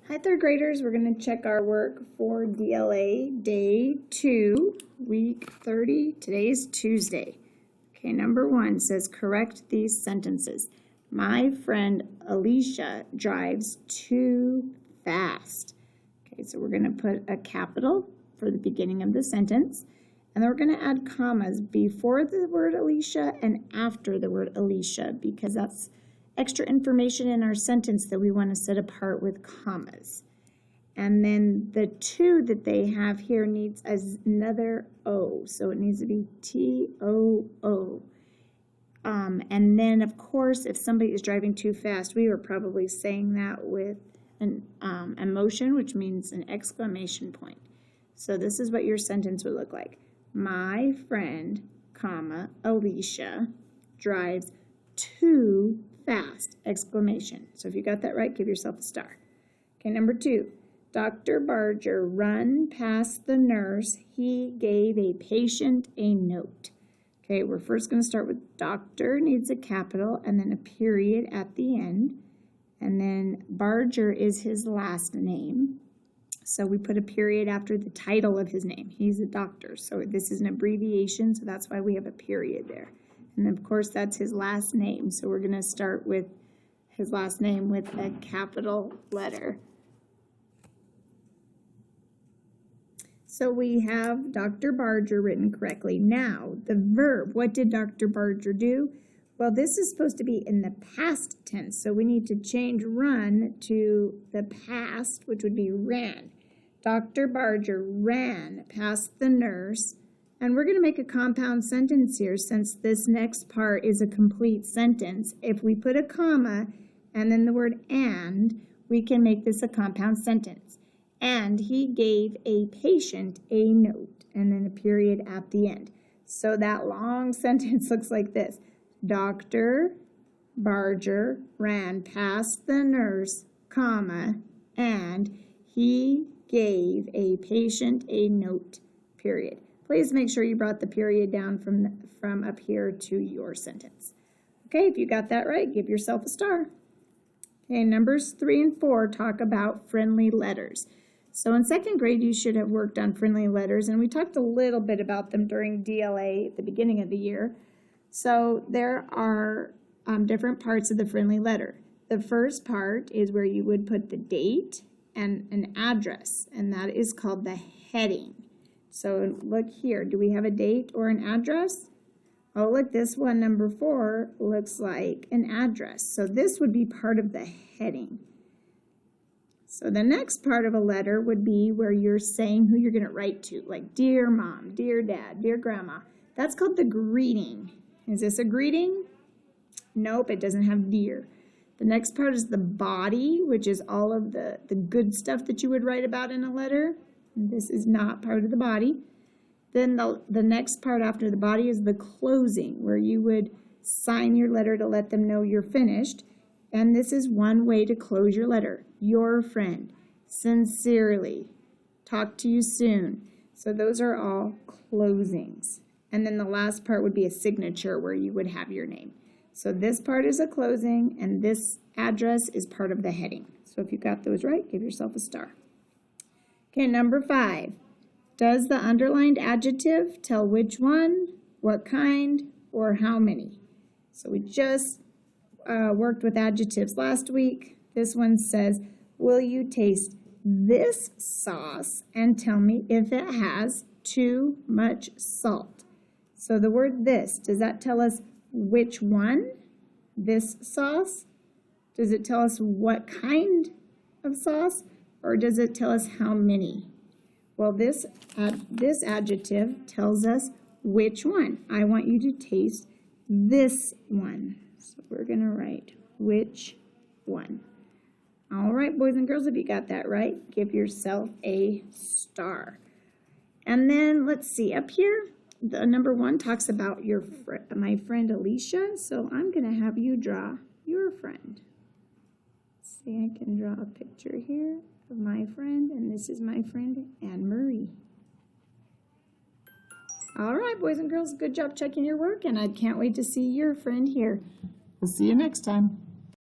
Hi, third graders. We're going to check our work for DLA Day 2, Week 30. Today is Tuesday. Okay, number 1 says correct these sentences. My friend Alicia drives too fast. Okay, so we're going to put a capital for the beginning of the sentence, and then we're going to add commas before the word Alicia and after the word Alicia, because that's extra information in our sentence that we want to set apart with commas. And then the two that they have here needs another O, so it needs to be T-O-O. And then, of course, if somebody is driving too fast, we were probably saying that with an emotion, which means an exclamation point. So this is what your sentence would look like. My friend, comma, Alicia, drives too fast, exclamation. So if you got that right, give yourself a star. Okay, number 2. Dr. Barger run past the nurse. He gave a patient a note. Okay, we're first going to start with doctor needs a capital and then a period at the end. And then Barger is his last name. So we put a period after the title of his name. He's a doctor. So this is an abbreviation, so that's why we have a period there. And of course, that's his last name. So we're going to start with his last name with a capital letter. So we have Dr. Barger written correctly. Now, the verb, what did Dr. Barger do? Well, this is supposed to be in the past tense, so we need to change run to the past, which would be ran. Dr. Barger ran past the nurse. And we're going to make a compound sentence here since this next part is a complete sentence. If we put a comma and then the word and, we can make this a compound sentence. And he gave a patient a note and then a period at the end. So that long sentence looks like this. Dr. Barger ran past the nurse, comma, and he gave a patient a note, period. Please make sure you brought the period down from up here to your sentence. Okay, if you got that right, give yourself a star. Okay, numbers 3 and 4 talk about friendly letters. So in second grade, you should have worked on friendly letters, and we talked a little bit about them during DLA at the beginning of the year. So there are different parts of the friendly letter. The first part is where you would put the date and an address, and that is called the heading. So look here, do we have a date or an address? Oh, look, this one, number 4, looks like an address. So this would be part of the heading. So the next part of a letter would be where you're saying who you're going to write to, like dear mom, dear dad, dear grandma. That's called the greeting. Is this a greeting? Nope, it doesn't have dear. The next part is the body, which is all of the good stuff that you would write about in a letter. This is not part of the body. Then the next part after the body is the closing, where you would sign your letter to let them know you're finished. And this is one way to close your letter. Your friend, sincerely, talk to you soon. So those are all closings. And then the last part would be a signature where you would have your name. So this part is a closing, and this address is part of the heading. So if you got those right, give yourself a star. Okay, number 5. Does the underlined adjective tell which one, what kind, or how many? So we just worked with adjectives last week. This one says, will you taste this sauce and tell me if it has too much salt? So the word this, does that tell us which one? This sauce? Does it tell us what kind of sauce? Or does it tell us how many? Well, this adjective tells us which one. I want you to taste this one. So we're going to write which one. All right, boys and girls, if you got that right, give yourself a star. And then let's see, up here, the number 1 talks about my friend Alicia. So I'm going to have you draw your friend. Let's see, I can draw a picture here of my friend, and this is my friend Anne-Marie. All right, boys and girls, good job checking your work, and I can't wait to see your friend here. We'll see you next time.